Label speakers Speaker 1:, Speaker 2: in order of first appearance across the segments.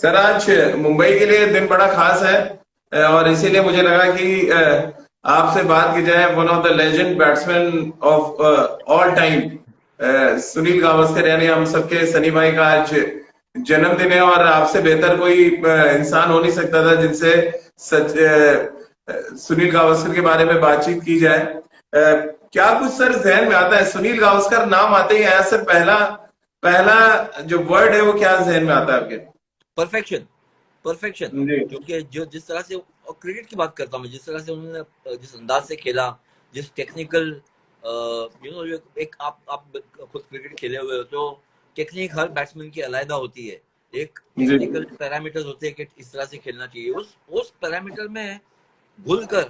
Speaker 1: Sir आज मुंबई के लिए दिन बड़ा खास है और इसीलिए मुझे लगा कि आपसे बात की जाए one of the legend batsman of all time Sunil Gavaskar, यानी हम सबके सनी भाई का आज जन्मदिन है और आपसे बेहतर कोई इंसान हो नहीं सकता था जिनसे सच सुनील गावस्कर के बारे में बातचीत की जाए। क्या कुछ सर जहन में आता है? सुनील गावस्कर नाम आते ही आया सर, पहला पहला जो वर्ड है वो क्या जहन में आता है आपके?
Speaker 2: परफेक्शन। परफेक्शन।
Speaker 1: जी।
Speaker 2: क्योंकि जो जिस तरह से, और क्रिकेट की बात करता हूँ मैं, जिस तरह से उन्होंने जिस अंदाज से खेला, जिस टेक्निकल जो एक आप खुद क्रिकेट खेले हुए हो, तो टेक्निक हर बैट्समैन की अलग होती है। एक
Speaker 1: जी।
Speaker 2: टेक्निकल पैरामीटर्स होते हैं कि इस तरह से खेलना चाहिए, उस पैरामीटर में घुल कर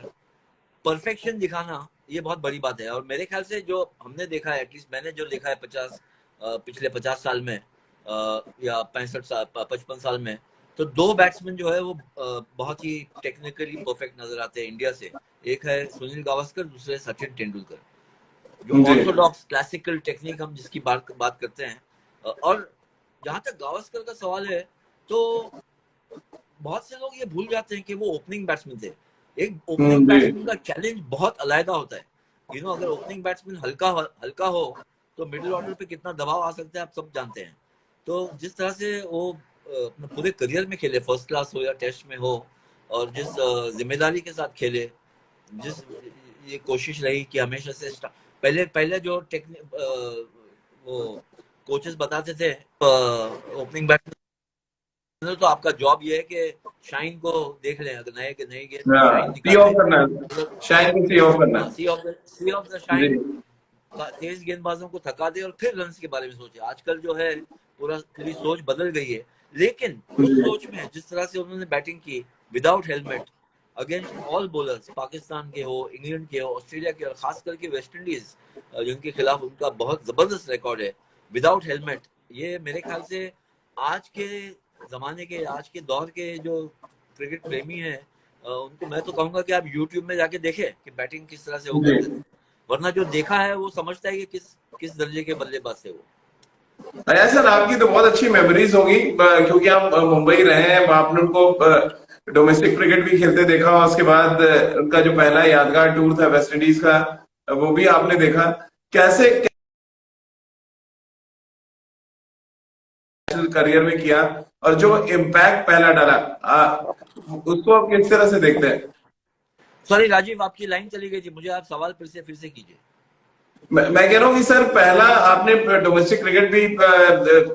Speaker 2: परफेक्शन दिखाना, ये बहुत बड़ी बात है। और मेरे ख्याल से जो हमने देखा है, एटलीस्ट मैंने जो देखा है पिछले 50 साल में, या 65 साल 55 साल में, तो दो बैट्समैन जो है वो बहुत ही टेक्निकली परफेक्ट नजर आते हैं इंडिया से। एक है सुनील गावस्कर, दूसरे सचिन तेंदुलकर, जो
Speaker 1: जी।
Speaker 2: ऑर्थोडॉक्स क्लासिकल टेक्निक हम जिसकी बात करते हैं। और जहां तक गावस्कर का सवाल है, तो बहुत से लोग ये भूल जाते हैं कि वो ओपनिंग बैट्समैन थे। एक ओपनिंग
Speaker 1: जी।
Speaker 2: बैट्समैन का चैलेंज बहुत अलग होता है। अगर ओपनिंग बैट्समैन हल्का हल्का हो, तो मिडिल ऑर्डर पे कितना दबाव आ सकता है आप सब जानते हैं। तो जिस तरह से वो अपने पूरे करियर में खेले, फर्स्ट क्लास हो या टेस्ट में हो, और जिस जिम्मेदारी के साथ खेले, जिस ये कोशिश रही कि हमेशा से पहले पहले जो टेक्निक वो कोचेस बताते थे, ओपनिंग बैट्समैन तो आपका जॉब ये है कि शाइन को देख लें, अगर नए गेंद में
Speaker 1: हाँ,
Speaker 2: शाइन
Speaker 1: सी
Speaker 2: निकाल
Speaker 1: ऑफ
Speaker 2: लें।
Speaker 1: करना है।
Speaker 2: मतलब
Speaker 1: शाइन को सी ऑफ करना
Speaker 2: हाँ,
Speaker 1: है।
Speaker 2: सी ऑफ द
Speaker 1: जी।
Speaker 2: शाइन। तेज गेंदबाजों को थका दे और फिर रन के बारे में सोचे। आजकल जो है पूरी सोच बदल गई है। लेकिन उस
Speaker 1: जी।
Speaker 2: सोच में जिस तरह से उन्होंने बैटिंग की, without helmet, against all bowlers, Pakistan के हो, इंग्लैंड के हो, ऑस्ट्रेलिया के, और खास करके वेस्ट इंडीज जिनके खिलाफ उनका बहुत जबरदस्त रिकॉर्ड है, विदाउट हेलमेट, ये मेरे ख्याल से आज के जमाने के, आज के दौर के जो क्रिकेट प्रेमी हैं, उनको मैं तो कहूंगा कि आप यूट्यूब में जाके देखें कि बैटिंग किस तरह से वो
Speaker 1: जी।
Speaker 2: करते थे। वरना जो देखा है वो समझता है कि किस किस दर्जे के बल्लेबाज थे वो।
Speaker 1: अरे सर, आपकी तो बहुत अच्छी मेमोरीज होगी क्योंकि आप मुंबई रहे हैं, आपने उनको डोमेस्टिक क्रिकेट भी खेलते देखा और उसके बाद उनका जो पहला यादगार टूर था वेस्ट इंडीज का, वो भी आपने देखा। कैसे करियर में किया और जो इम्पैक्ट पहला डाला, उसको आप किस तरह से देखते हैं?
Speaker 2: सॉरी राजीव, आपकी लाइन चली गई थी, मुझे आप सवाल फिर से कीजिए।
Speaker 1: मैं कह रहा हूँ कि सर, पहला आपने डोमेस्टिक क्रिकेट भी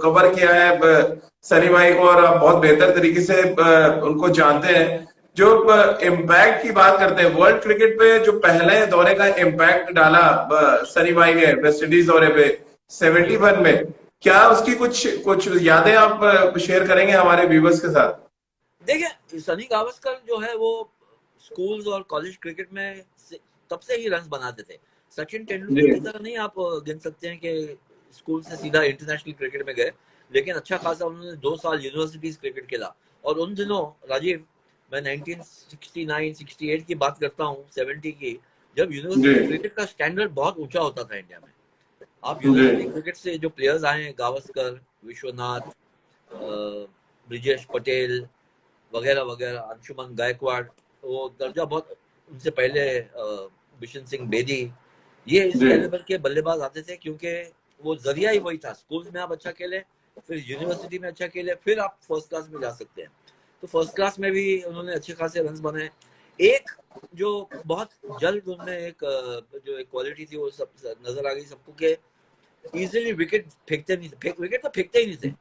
Speaker 1: कवर किया है सनी भाई को, और आप बहुत बेहतर तरीके से उनको जानते हैं। जो इम्पैक्ट की बात करते हैं वर्ल्ड क्रिकेट पे, जो पहले दौरे का इम्पैक्ट डाला सनी भाई ने वेस्ट इंडीज दौरे पे 71 में, क्या उसकी कुछ कुछ यादें आप शेयर करेंगे हमारे व्यूवर्स के साथ?
Speaker 2: देखिए, सनी गावस्कर जो है वो स्कूल्स और कॉलेज क्रिकेट में तब से ही रन बनाते थे। सचिन तेंदुलकर की
Speaker 1: जी।
Speaker 2: तरह नहीं आप गिन सकते हैं कि स्कूल से सीधा इंटरनेशनल क्रिकेट में गए, लेकिन अच्छा खासा उन्होंने 2 साल यूनिवर्सिटीज क्रिकेट खेला। और उन दिनों राजीव, मैं 1969-68 की बात करता हूँ, 70 की, जब
Speaker 1: जी।
Speaker 2: यूनिवर्सिटी क्रिकेट का स्टैंडर्ड बहुत ऊंचा होता था इंडिया में। आप
Speaker 1: जी।
Speaker 2: यूनिवर्सिटी क्रिकेट से जो प्लेयर्स आए हैं, गावस्कर, विश्वनाथ, ब्रिजेश पटेल वगैरह वगैरह, अंशुमन गायकवाड़, वो दर्जा बहुत, उनसे पहले बिशन सिंह बेदी, ये इस
Speaker 1: जी।
Speaker 2: कैलिबर के बल्लेबाज आते थे, क्योंकि वो जरिया ही वही था। स्कूल्स में आप अच्छा खेले, फिर यूनिवर्सिटी में अच्छा खेले, फिर आप फर्स्ट क्लास में जा सकते हैं। तो फर्स्ट क्लास में भी उन्होंने अच्छे खासे रन बनाए। एक जो बहुत जल्द उनमें एक जो एक क्वालिटी थी, वो सब नजर आ गई सबको, कि इजीली विकेट फेंकते नहीं थे, विकेट तो फेंकते ही नहीं थे।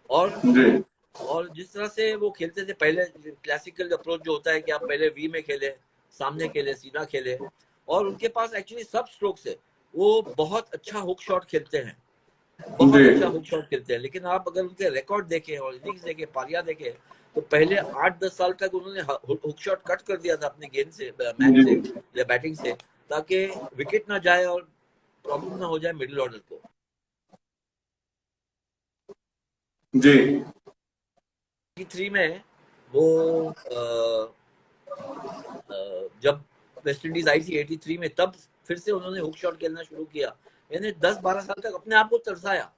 Speaker 2: और
Speaker 1: जी।
Speaker 2: और जिस तरह से वो खेलते थे, पहले क्लासिकल अप्रोच जो होता है कि आप पहले वी में खेले, सामने खेले, सीधा खेले, और उनके पास एक्चुअली सब स्ट्रोक्स है। वो बहुत अच्छा हुक शॉट खेलते हैं,
Speaker 1: जी।
Speaker 2: बहुत अच्छा हुक शॉट खेलते हैं। लेकिन आप अगर उनके रिकॉर्ड देखें और इनिंग्स देखें, पारियां देखें, तो पहले 8-10 साल तक उन्होंने हुक शॉट कट कर दिया था अपने गेंद से, मैच
Speaker 1: जी।
Speaker 2: से या बैटिंग से, ताकि विकेट ना जाए और प्रॉब्लम ना हो जाए मिडिल ऑर्डर को।
Speaker 1: जी।
Speaker 2: 3 में वो जब वेस्ट इंडीज आई थी 83 में, तब फिर से उन्होंने हुक शॉट खेलना शुरू किया। यानी 10-12 साल तक अपने आप को तरसाया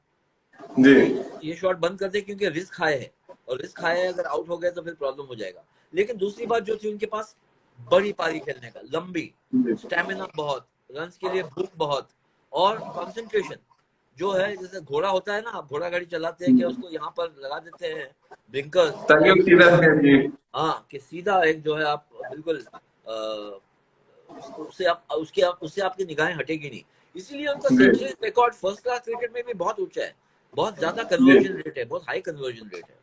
Speaker 1: जी।
Speaker 2: कि ये शॉट बंद कर दे, क्योंकि रिस्क हाई है। और रिस्क हाई है, अगर आउट हो गए तो फिर प्रॉब्लम हो जाएगा। लेकिन दूसरी बात जो थी, उनके पास बड़ी पारी खेलने का, लंबी, स्टेमिना बहुत, रन के लिए भूख बहुत, और कंसंट्रेशन जो है, जैसे घोड़ा होता है ना, आप घोड़ा गाड़ी चलाते हैं कि उसको यहाँ पर लगा देते हैं ब्लिंकर्स,
Speaker 1: ताकि वो
Speaker 2: और
Speaker 1: सीधा जी।
Speaker 2: हाँ, कि सीधा एक जो है आप बिल्कुल उससे आप उससे आपकी निगाहें हटेगी नहीं। इसीलिए उनका
Speaker 1: जी
Speaker 2: century record first class cricket में भी बहुत ऊंचा है, बहुत ज्यादा
Speaker 1: जी।
Speaker 2: कन्वर्जन रेट है, बहुत हाई कन्वर्जन रेट है।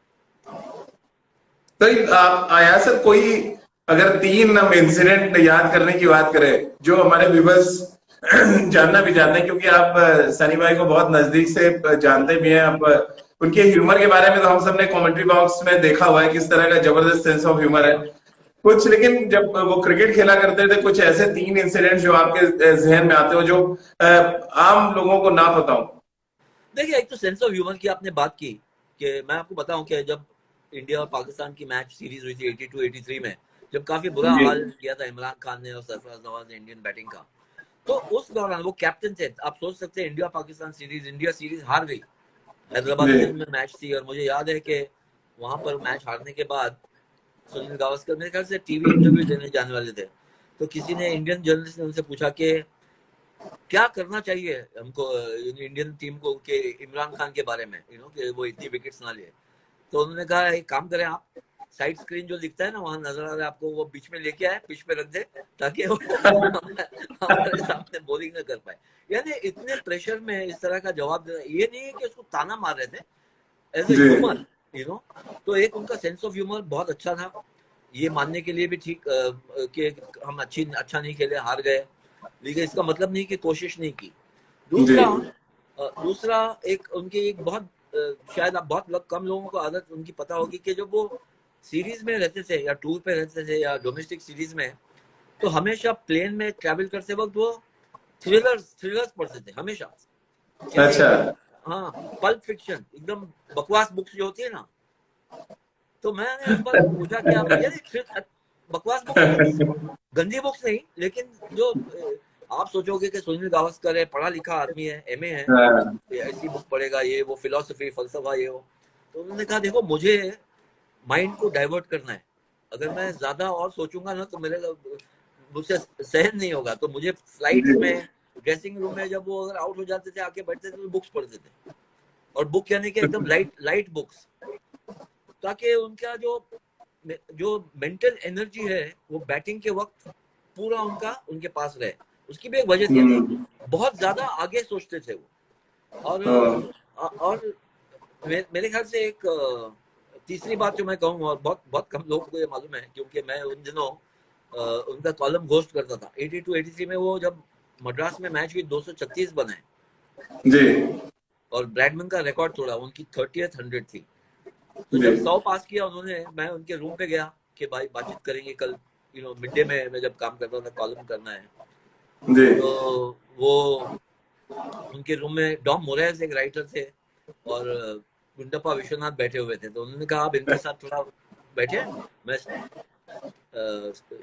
Speaker 1: तो आप आया सर कोई, अगर 3 हम इंसिडेंट याद करने की बात करें जो हमारे व्यूवर्स जानना भी चाहते हैं, क्योंकि आप सनी भाई को बहुत नजदीक से जानते भी हैं आप, उनके ह्यूमर के बारे में तो हम सब ने कमेंट्री बॉक्स में देखा हुआ है किस तरह का जबरदस्त सेंस ऑफ ह्यूमर है कुछ। लेकिन जब वो क्रिकेट खेला करते थे, कुछ ऐसे 3 इंसिडेंट जो आपके जहन में आते हो जो आम लोगों को ना पता हो।
Speaker 2: देखिए, एक तो सेंस ऑफ ह्यूमर की आपने बात की, कि मैं आपको बताऊं कि जब इंडिया और पाकिस्तान की मैच सीरीज हुई थी 82-83 में, जब काफी बुरा
Speaker 1: जी
Speaker 2: हाल किया था इमरान खान ने और सरफराज नवाज ने इंडियन बैटिंग का, तो उस दौरान वो कैप्टन थे। आप सोच सकते हैं, India Pakistan series, India series हार गई, हैदराबाद
Speaker 1: जी
Speaker 2: में मैच थी, और मुझे याद है कि वहां पर मैच हारने के बाद सुनील गावस्कर मेरे ख्याल से टीवी इंटरव्यू देने जाने वाले थे, तो किसी ने, इंडियन जर्नलिस्ट ने उनसे पूछा कि क्या करना चाहिए हमको, इंडियन टीम को, कि इमरान खान के बारे में, कि वो इतनी विकेट्स ना ले। तो उन्होंने कहा, एक काम करें आप, साइड स्क्रीन जो दिखता है ना, वहां नजर आ रहा है आपको, वो बीच में लेके आए, पिच पे रख दे, ताकि वो हमारे सामने बॉलिंग ना कर पाए। यानी इतने प्रेशर में इस तरह का जवाब देना, ये नहीं है कि उसको ताना मार रहे थे, एज ए
Speaker 1: जी
Speaker 2: ह्यूमर, यू नो। तो एक उनका सेंस ऑफ ह्यूमर बहुत अच्छा था, ये मानने के लिए भी ठीक, कि हम अच्छा नहीं खेले, हार गए, लेकिन इसका मतलब नहीं कि कोशिश नहीं की।
Speaker 1: जी
Speaker 2: दूसरा, दूसरा एक उनकी एक बहुत, शायद आप बहुत कम लोगों को आदत उनकी पता होगी, कि जब वो सीरीज में रहते थे या टूर पे रहते थे या डोमेस्टिक सीरीज में, तो हमेशा प्लेन में ट्रैवल करते वक्त वो थ्रिलर्स पढ़ते थे हमेशा। यानी
Speaker 1: अच्छा।
Speaker 2: एकदम, हाँ, पल्प फिक्शन, एकदम बकवास बुक्स जो होती है ना। तो मैंने एक बार पूछा कि आप, यानी बकवास बुक्स मीन्स गंदी बुक्स नहीं, लेकिन जो आप सोचोगे कि सुनील गावस्कर है, पढ़ा लिखा आदमी है, एमए है,
Speaker 1: हाँ,
Speaker 2: ऐसी बुक पढ़ेगा, ये वो फिलोसफी फलसफा ये वो। तो उन्होंने कहा, देखो, मुझे माइंड को डाइवर्ट करना है, अगर मैं ज्यादा और सोचूंगा ना, तो मेरे मुझसे सहन नहीं होगा। तो मुझे फ्लाइट्स
Speaker 1: जी
Speaker 2: में, ड्रेसिंग रूम में, जब वो अगर आउट हो जाते थे, आके बैठते थे, तो बुक्स पढ़ते थे, और बुक यानी कि एकदम लाइट लाइट बुक्स, ताकि उनका जो जो मेंटल एनर्जी है, वो बैटिंग के वक्त पूरा उनका उनके पास रहे। उसकी भी एक वजह थी, यानी
Speaker 1: हम्म,
Speaker 2: बहुत ज्यादा आगे सोचते थे वो। और
Speaker 1: हाँ,
Speaker 2: और मेरे ख्याल से एक तीसरी बात जो मैं कहूँ, और बहुत बहुत कम लोगों को ये मालूम है, क्योंकि मैं उन दिनों उनका कॉलम घोस्ट करता था 82-83 में। वो जब मद्रास में मैच हुई, 236 बनाए,
Speaker 1: जी
Speaker 2: और ब्रैडमैन का रिकॉर्ड तोड़ा, उनकी 30th 100 थी। तो
Speaker 1: जी
Speaker 2: जब 100 पास किया उन्होंने, मैं उनके रूम पे गया कि भाई बातचीत करेंगे कल, मिड डे में मैं जब काम करता था, कॉलम करना है।
Speaker 1: जी
Speaker 2: तो वो उनके रूम में डॉम मोरेज एक राइटर थे, और गुंडप्पा विश्वनाथ बैठे हुए थे। तो उन्होंने कहा, आप इनके साथ थोड़ा बैठे, मैं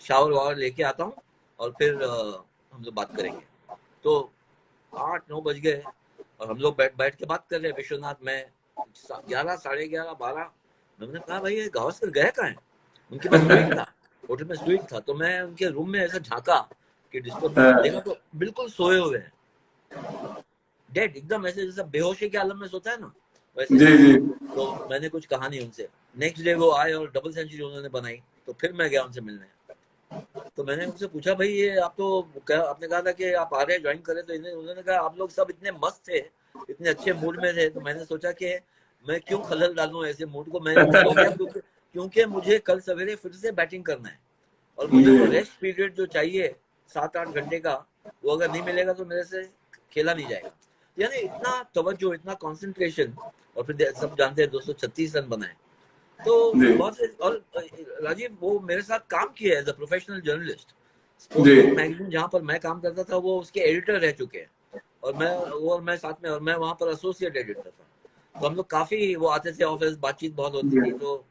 Speaker 2: शावर वावर लेके आता हूँ, और फिर हम लोग बात करेंगे। तो 8-9 बज गए, और हम लोग बैठ बैठ के बात कर रहे हैं, विश्वनाथ, मैं, 11, साढ़े 11, 12। मैंने कहा, भाई ये गावस्कर गए कहाँ हैं? उनके पास स्वीट था, होटल में स्वीट था। तो मैं उनके रूम में ऐसा झांका कि डिस्टर्ब नहीं करूं, देखा
Speaker 1: हाँ,
Speaker 2: तो बिल्कुल सोए हुए हैं, डेड, एकदम ऐसे जैसा बेहोशी के आलम में सोता है ना, वैसे।
Speaker 1: जी जी
Speaker 2: तो मैंने कुछ कहा नहीं उनसे। नेक्स्ट डे वो आए और डबल सेंचुरी उन्होंने बनाई, तो फिर मैं गया उनसे मिलने। तो मैंने उनसे पूछा, भाई ये आप तो आपने कहा था कि आप आ रहे हैं, ज्वाइन करें, तो उन्होंने कहा, आप लोग सब इतने मस्त थे, इतने अच्छे मूड में थे, तो मैंने सोचा कि मैं क्यों खलल डालूं ऐसे मूड को। मैं हो गया, क्योंकि मुझे कल सवेरे फिर से बैटिंग करना है, और मुझे
Speaker 1: जी
Speaker 2: वो रेस्ट पीरियड जो चाहिए 7-8 घंटे का, वो अगर नहीं मिलेगा तो मेरे से खेला नहीं जाएगा। यानी इतना तवज्जो, इतना कंसंट्रेशन, और फिर सब जानते हैं 236 रन बनाए। तो
Speaker 1: जी
Speaker 2: बहुत से, और राजीव वो मेरे साथ काम किया है as a professional journalist.
Speaker 1: Zee
Speaker 2: Sports book magazine जहाँ पर मैं काम करता था, वो उसके एडिटर रह चुके हैं, और मैं साथ में, और मैं वहाँ पर एसोसिएट एडिटर था। तो हम लोग काफी, वो आते थे ऑफिस, बातचीत बहुत होती
Speaker 1: जी
Speaker 2: थी। तो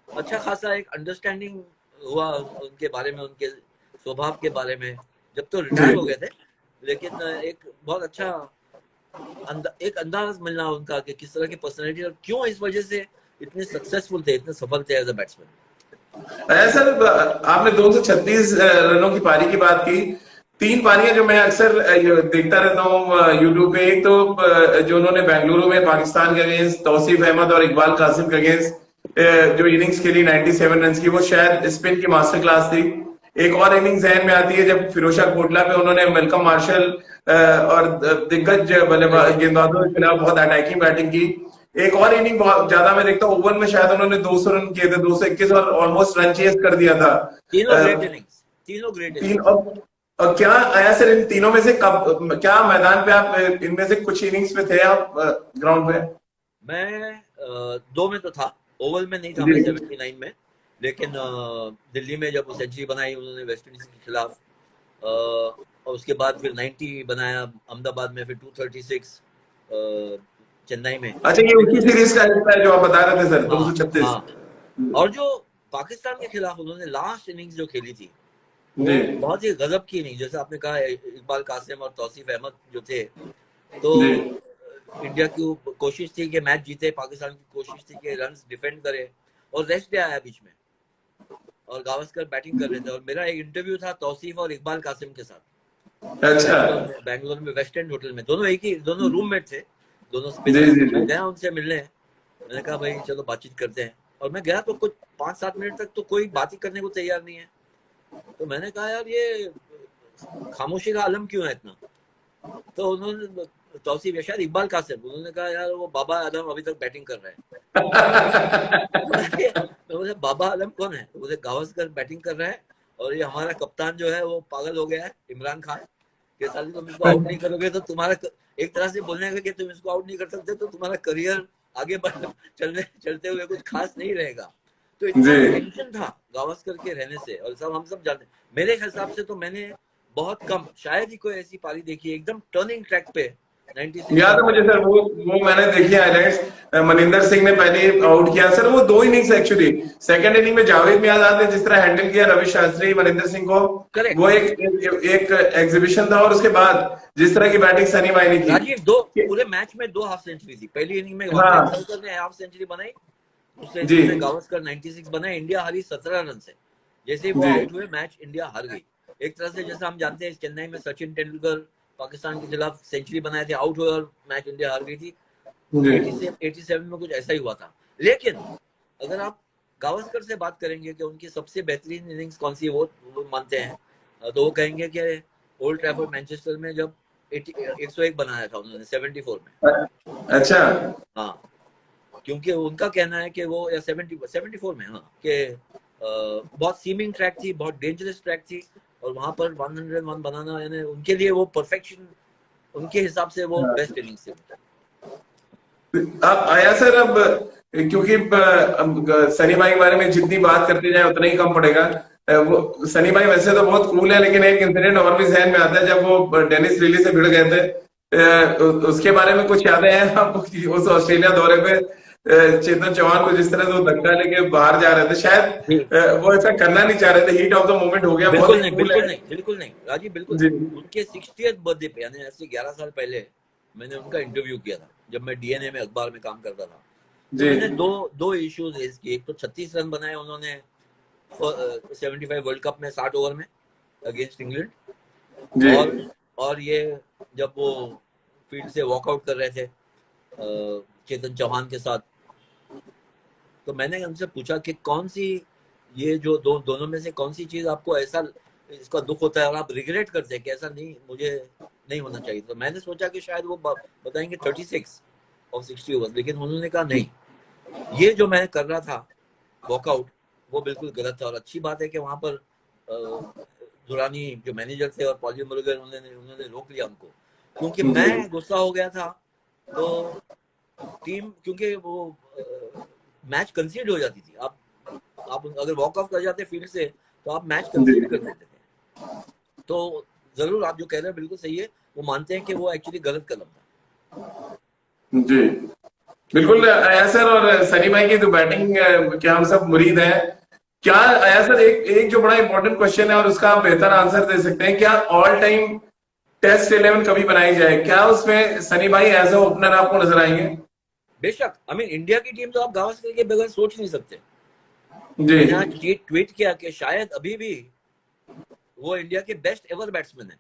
Speaker 2: अच्छा खासा एक अंडरस्टैंडिंग हुआ उनके बारे में, उनके स्वभाव के बारे में, जब तो
Speaker 1: जी
Speaker 2: रिटायर हो गए थे। लेकिन एक बहुत अच्छा एक अंदाज मिलना उनका, कि किस तरह की पर्सनैलिटी, और क्यों इस वजह से इतने सक्सेसफुल थे, इतने सफल थे एज अ बैट्समैन।
Speaker 1: सर आपने 236 रनों की पारी की बात की। 3 पारियां जो मैं अक्सर देखता रहता हूँ यूट्यूब पे, एक तो जो उन्होंने बेंगलुरु में पाकिस्तान के अगेंस्ट तौसीफ अहमद और इकबाल कासिम के अगेंस्ट जो इनिंग्स खेली 97 रन की, वो शायद स्पिन की मास्टर क्लास थी। एक और इनिंग्स जहन में आती है जब फिरोजशाह कोटला पे उन्होंने मेलकम मार्शल और दिग्गज बल्लेबाज गेंदबाजों के खिलाफ बहुत अटैकिंग बैटिंग की। एक और इनिंग बहुत ज्यादा मैं देखता हूँ, ओवन में शायद उन्होंने 200 रन किए थे, 221 और ऑलमोस्ट रन चेस कर दिया था।
Speaker 2: तीनों ग्रेट इनिंग्स, तीनों ग्रेट
Speaker 1: तीन
Speaker 2: इनिंग्स।
Speaker 1: और क्या आया सर इन तीनों में से कब, क्या मैदान पे आप इनमें से कुछ इनिंग्स में थे आप ग्राउंड पे?
Speaker 2: मैं 2 में तो था, ओवल में नहीं था
Speaker 1: जी
Speaker 2: मैं 79 में, लेकिन दिल्ली में जब वो सेंचुरी बनाई उन्होंने वेस्ट इंडीज के खिलाफ, और उसके बाद फिर 90 बनाया अहमदाबाद में, फिर 236 चेन्नई में।
Speaker 1: अच्छा, ये उसी सीरीज का हिस्सा है जो आप बता रहे थे सर,
Speaker 2: हाँ
Speaker 1: 236।
Speaker 2: हाँ। और जो पाकिस्तान के खिलाफ उन्होंने लास्ट इनिंग्स जो खेली थी, वो
Speaker 1: जी
Speaker 2: बहुत ही गजब की इनिंग्स, जैसे आपने कहा इकबाल कासिम और तौसीफ अहमद जो थे, तो
Speaker 1: जी
Speaker 2: इंडिया की कोशिश थी कि मैच जीते, पाकिस्तान की कोशिश थी कि रन डिफेंड करे, और रेस्ट डे आया बीच में और गावस्कर बैटिंग कर रहे थे, और मेरा एक इंटरव्यू था तौसीफ और इकबाल कासिम के साथ
Speaker 1: अच्छा
Speaker 2: बैंगलोर में वेस्ट एंड होटल में। दोनों रूममेट थे, दोनों
Speaker 1: जी
Speaker 2: स्पिनर।
Speaker 1: जी
Speaker 2: मैं
Speaker 1: जी
Speaker 2: गया उनसे मिलने, मैंने कहा भाई चलो बातचीत करते हैं, और मैं गया तो कुछ 5-7 मिनट तक तो कोई बात ही करने को तैयार नहीं है। तो मैंने कहा यार ये खामोशी का आलम क्यों है इतना? तो उन्होंने तौसीफ या शायद इकबाल कासिम, उन्होंने कहा यार वो बाबा आलम अभी तक बैटिंग कर रहे हैं। तो बोले बाबा आलम कौन है? तो बोले गावस्कर बैटिंग कर रहा है, और ये हमारा कप्तान जो है वो पागल हो गया है, इमरान खान, के साथ तुम इसको आउट नहीं करोगे तो तुम्हारा, एक तरह से बोलने का कि तुम इसको आउट नहीं कर सकते तो तुम्हारा करियर आगे चलते हुए कुछ खास नहीं रहेगा। तो इतना
Speaker 1: जी।
Speaker 2: टेंशन था गावस्कर के रहने से, और सब हम सब जानते, मेरे हिसाब से तो मैंने बहुत कम, शायद ही कोई ऐसी पारी देखी है एकदम टर्निंग ट्रैक पे 96
Speaker 1: याद है
Speaker 2: रन।
Speaker 1: मुझे सर, वो मैंने देखी हाइलाइट्स। मनिंदर सिंह ने पहले आउट किया सर, वो 2 इनिंग्स एक्चुअली। सेकंड इनिंग में जावेद मियां ने जिस तरह हैंडल किया रवि शास्त्री मनिंदर सिंह को,
Speaker 2: करेक्ट।
Speaker 1: वो एक एग्जीबिशन था। और उसके बाद जिस तरह की बैटिंग सनी भाई ने
Speaker 2: राजीव
Speaker 1: की।
Speaker 2: पूरे मैच में 2 हाफ सेंचुरी थी। पहली इनिंग में
Speaker 1: हाँ
Speaker 2: वाकई ने हाफ सेंचुरी बनाई, दूसरे
Speaker 1: जी
Speaker 2: इनिंग में गावस्कर 96 बनाए, इंडिया हारी 17 रन से। जैसे ही वो
Speaker 1: जी
Speaker 2: आउट हुए मैच इंडिया हार गई। एक तरह से जैसा हम जानते हैं चेन्नई में सचिन तेंदुलकर पाकिस्तान के खिलाफ सेंचुरी बनाए थे, आउट हुए और मैच इंडिया हार गई थी।
Speaker 1: जी
Speaker 2: 87 में कुछ ऐसा ही हुआ था। लेकिन अगर आप गावस्कर से बात करेंगे कि उनकी सबसे बेहतरीन इनिंग्स कौन सी है, वो मानते हैं, तो वो कहेंगे कि ओल्ड ट्रैफर्ड मैनचेस्टर में जब 101 बनाया था उन्होंने 74 में।
Speaker 1: अच्छा
Speaker 2: हाँ, क्योंकि उनका कहना है कि वो, या 74 में, हाँ, कि बहुत सीमिंग ट्रैक थी, बहुत डेंजरस ट्रैक थी, और वहां पर 101 बनाना यानी उनके लिए वो परफेक्शन, उनके हिसाब से वो बेस्ट इनिंग्स थी।
Speaker 1: अब आया सर, अब क्योंकि अब सनी भाई के बारे में जितनी बात करते जाए उतना ही कम पड़ेगा। वो सनी भाई वैसे तो बहुत कूल है, लेकिन एक इंसिडेंट और भी जहन में आता है जब वो डेनिस लीली से भिड़ गए थे। उसके बारे में कुछ यादें हैं आपको कि उस ऑस्ट्रेलिया दौरे पे चेतन चौहान को जिस तरह से वो धक्का लेके बाहर जा रहे थे, शायद वो ऐसा करना नहीं चाह रहे थे, हीट ऑफ द मोमेंट हो गया।
Speaker 2: बिल्कुल
Speaker 1: बहुत
Speaker 2: नहीं,
Speaker 1: कूल है।
Speaker 2: बिल्कुल नहीं राजीव, बिल्कुल
Speaker 1: जी
Speaker 2: नहीं। उनके 60th बर्थडे पे, यानी ऐसे 11 साल पहले मैंने उनका इंटरव्यू किया था, जब मैं डीएनए में अखबार में काम करता था। तो
Speaker 1: जी
Speaker 2: मैंने दो इश्यूज रेज किए। एक तो 36 रन बनाए उन्होंने 75 वर्ल्ड कप में 60 ओवर में अगेंस्ट इंग्लैंड,
Speaker 1: जी
Speaker 2: और ये जब वो फील्ड से वॉकआउट कर रहे थे चेतन चौहान के साथ, तो मैंने उनसे पूछा कि कौन सी, ये जो दोनों में से कौन सी चीज आपको ऐसा इसका दुख होता है और आप रिग्रेट करते हैं कि ऐसा नहीं, मुझे नहीं होना चाहिए। तो मैंने सोचा कि शायद वो बताएंगे 36 और 60 ओवर, लेकिन उन्होंने कहा नहीं, ये जो मैं कर रहा था वॉकआउट, वो बिल्कुल गलत था। और अच्छी बात है कि वहां पर दुरानी जो मैनेजर थे और पॉली मुरुगन, उन्होंने रोक लिया उनको, क्योंकि मैं गुस्सा हो गया था। तो टीम, क्योंकि वो मैच कंसीड हो जाती थी, आप अगर वॉक ऑफ कर जाते फील्ड से तो आप मैच कंसीड कर देते थे। तो जरूर आप जो कह रहे हैं बिल्कुल सही है, वो मानते हैं कि वो एक्चुअली गलत कदम था।
Speaker 1: जी बिल्कुल सर। और सनी भाई की जो बैटिंग के हम सब मुरीद हैं। क्या आया सर, एक जो बड़ा इंपॉर्टेंट क्वेश्चन है और उसका आप बेहतर आंसर दे सकते हैं, क्या ऑल टाइम टेस्ट 11 कभी बनाई जाए? क्या उसमें सनी भाई एज ए ओपनर आपको नजर आएंगे?
Speaker 2: बेशक, आई मीन इंडिया की टीम तो आप गावस्कर के बगैर सोच नहीं सकते।
Speaker 1: जी
Speaker 2: मैंने आज ट्वीट किया कि शायद अभी भी वो इंडिया के बेस्ट एवर बैट्समैन है।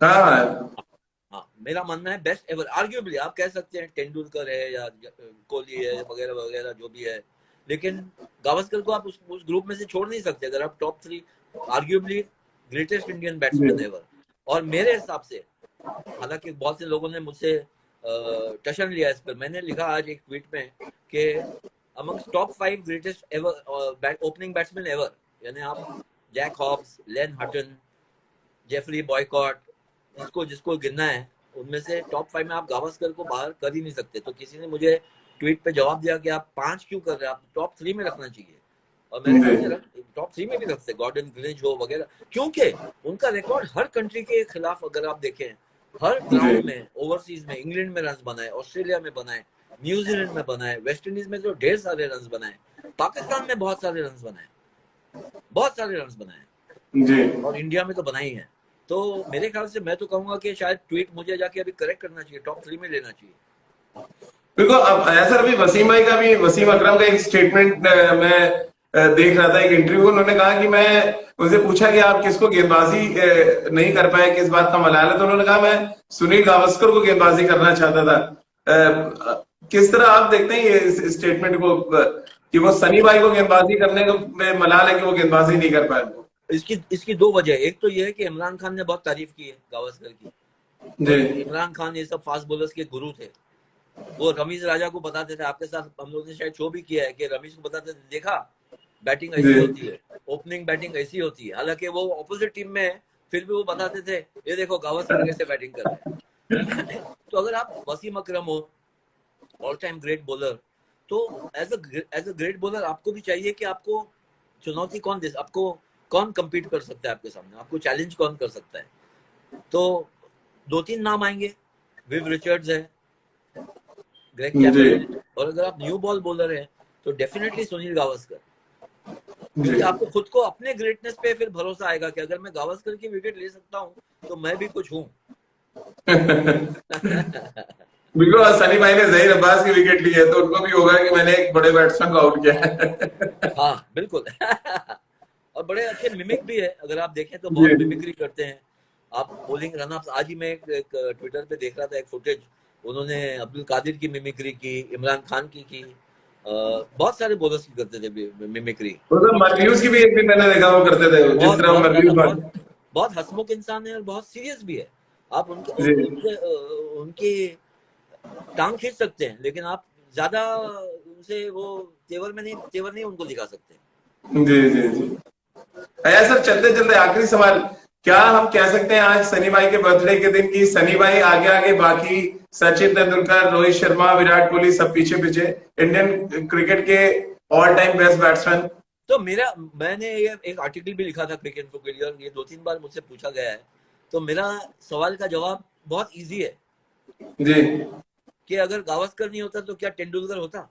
Speaker 1: हाँ
Speaker 2: हाँ, मेरा मानना है बेस्ट एवर। आर्ग्यूबली आप कह सकते हैं तेंदुलकर है या कोहली है वगैरह वगैरह जो भी है, लेकिन गावस्कर को आप उस ग्रुप में से छोड़ नहीं सकते अगर आप टॉप 3 आर्ग्यूबली ग्रेटेस्ट इंडियन
Speaker 1: जी
Speaker 2: बैट्समैन एवर। और मेरे हिसाब से, हालांकि बहुत से लोगों ने मुझसे टशन लिया इस पर, मैंने लिखा आज एक ट्वीट में कि amongst top 5 greatest ever opening batsman ever, यानी आप जैक हॉब्स, लेन हटन, जेफरी बॉयकॉट, जिसको जिसको गिनना है उनमें से टॉप 5 में आप गावस्कर को बाहर कर ही नहीं सकते। तो किसी ने मुझे ट्वीट पे जवाब दिया कि आप 5 क्यों कर रहे हैं, आप टॉप 3 में रखना चाहिए। और मेरे ख्याल से टॉप 3 में भी रखते गॉर्डन ग्लिंच हो वगैरह, क्योंकि उनका रिकॉर्ड हर कंट्री के खिलाफ अगर आप देखें, हर ग्राउंड में, ओवरसीज में, इंग्लैंड में रन बनाए, ऑस्ट्रेलिया में बनाए, न्यूजीलैंड में बनाए, वेस्ट इंडीज में तो ढेर सारे रन बनाए, पाकिस्तान में बहुत सारे रन बनाए, बहुत सारे रन बनाए
Speaker 1: जी।
Speaker 2: और इंडिया में तो बनाई है। तो मेरे ख्याल से मैं तो कहूंगा कि शायद ट्वीट मुझे जाके अभी करेक्ट करना चाहिए, टॉप 3 में लेना चाहिए।
Speaker 1: देखो अब ऐसा अभी वसीम भाई का भी, वसीम अकरम का एक स्टेटमेंट मैं देख रहा था, एक इंटरव्यू, उन्होंने कहा कि मैं उनसे पूछा कि आप किसको गेंदबाजी नहीं कर पाए, किस बात का मलाल है, तो उन्होंने कहा मैं सुनील गावस्कर को गेंदबाजी करना चाहता था। किस तरह आप देखते हैं ये इस स्टेटमेंट को कि वो सनी भाई को गेंदबाजी करने में मलाल है कि वो गेंदबाजी नहीं कर पाए?
Speaker 2: इसकी 2 वजह। एक तो ये है कि इमरान खान ने बहुत तारीफ की है गावस्कर की, और इमरान खान ये सब फास्ट बॉलर्स के गुरु थे। वो रमीज राजा को बताते थे, आपके साथ हम लोग ने शायद शो भी किया है, कि रमीज को बताते थे देखा बैटिंग ऐसी होती है, ओपनिंग बैटिंग ऐसी होती है। हालांकि वो ऑपोजिट टीम में है, फिर भी वो बताते थे ये देखो गावस्कर कैसे बैटिंग कर रहे हैं। तो अगर आप वसीम अकरम हो, ऑल टाइम ग्रेट बॉलर, तो एज अ ग्रेट बॉलर आपको भी चाहिए कि आपको चुनौती कौन दे, आपको कौन कम्पीट कर सकता है आपके सामने, आपको चैलेंज कौन कर सकता है। तो 2-3 नाम आएंगे, विव रिचर्ड्स है, ग्रेग चैपल, और अगर आप न्यू बॉल बॉलर है तो डेफिनेटली सुनील गावस्कर, क्योंकि आपको खुद को अपने ग्रेटनेस पे फिर भरोसा आएगा कि अगर मैं गावस्कर की विकेट ले सकता हूँ तो मैं भी कुछ हूँ।
Speaker 1: बिल्कुल, सनी भाई ने जहीर अब्बास की विकेट ली है तो उनको भी होगा कि मैंने एक बड़े बैट्समैन को आउट किया है।
Speaker 2: हाँ बिल्कुल। और बड़े अच्छे मिमिक भी है, अगर आप देखें तो बहुत मिमिक्री करते हैं। आप बॉलिंग रनअप्स, आज ही मैं एक ट्विटर पे देख रहा था एक फुटेज, उन्होंने अब्दुल कादिर की मिमिक्री की, इमरान खान की बहुत सारे बॉलर्स की करते थे मिमिक्री।
Speaker 1: तो मरव्यूज की भी एक भी मैंने देखा वो करते थे, जिस तरह मरव्यूज
Speaker 2: बहुत हंसमुख इंसान है और बहुत सीरियस भी है। आप उनकी टांग खींच सकते हैं, लेकिन आप ज्यादा उनसे वो तेवर नहीं उनको दिखा सकते।
Speaker 1: जी जी जी। अया सर, चलते चलते आखिरी सवाल, क्या हम कह सकते हैं आज सनी भाई के बर्थडे के दिन की सनी भाई आगे आगे बाकी सचिन तेंदुलकर, रोहित शर्मा, विराट कोहली सब पीछे पीछे इंडियन क्रिकेट के ऑल टाइम बेस्ट बैट्समैन?
Speaker 2: तो मैंने ये एक आर्टिकल भी लिखा था क्रिकेट इन्फो के लिए, और ये 2-3 बार मुझसे पूछा गया है, तो मेरा सवाल का जवाब बहुत इजी है
Speaker 1: जी,
Speaker 2: कि अगर गावस्कर नहीं होता तो क्या तेंदुलकर होता?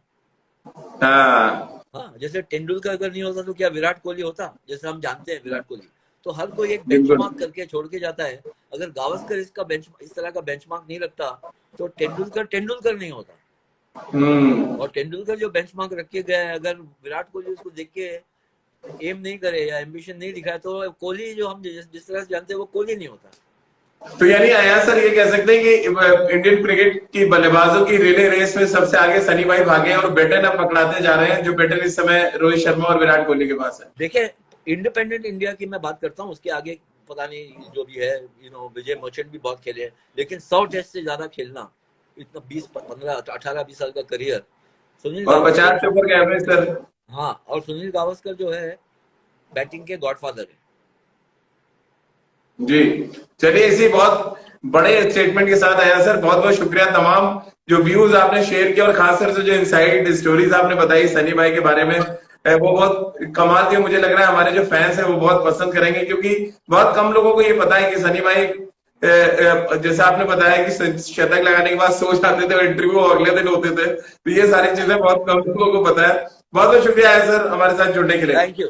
Speaker 2: हाँ, जैसे तेंदुलकर अगर नहीं होता तो क्या विराट कोहली होता? जैसे हम जानते हैं विराट कोहली तो हर कोई एक बेंचमार्क करके छोड़ के जाता है। अगर गावस्कर इस तरह का बेंचमार्क नहीं रखता तो तेंदुलकर नहीं होता। और तेंदुलकर जो बेंचमार्क रख के गया है, अगर विराट कोहली उसको देख के एम नहीं करे या एम्बिशन नहीं दिखाए तो कोहली जो हम जिस तरह से जानते हैं वो कोहली नहीं होता।
Speaker 1: तो यानी आया सर ये कह सकते हैं कि इंडियन क्रिकेट की बल्लेबाजों की रिले रेस में सबसे आगे सनी भाई भागे हैं और बैटन अब पकड़ाते जा रहे हैं, जो बैटन इस समय रोहित शर्मा और विराट कोहली के पास है।
Speaker 2: देखिए, इंडिपेंडेंट इंडिया की मैं बात करता हूँ, उसके आगे पता नहीं जो भी है, विजय मर्चेंट भी बहुत खेले हैं, लेकिन 100 टेस्ट से ज्यादा खेलना, इतना 18-20 साल का करियर, सुनील
Speaker 1: और 50 के ऊपर का एवरेज सर।
Speaker 2: हाँ, और सुनील गावस्कर जो है बैटिंग के गॉडफादर है।
Speaker 1: जी, चलिए इसी बहुत बड़े स्टेटमेंट के साथ आया सर, बहुत बहुत शुक्रिया। तमाम जो व्यूज आपने शेयर किया और खासकर से जो इनसाइड स्टोरीज आपने बताई सनी भाई के बारे में, वो बहुत कमाल की, मुझे लग रहा है हमारे जो फैंस हैं वो बहुत पसंद करेंगे, क्योंकि बहुत कम लोगों को ये पता है कि सनी भाई जैसे आपने बताया कि शतक लगाने के बाद सो जाते थे, इंटरव्यू अगले दिन होते थे, तो ये सारी चीजें बहुत कम लोगों को पता है। बहुत बहुत शुक्रिया है सर हमारे साथ जुड़ने के लिए।
Speaker 2: Thank you.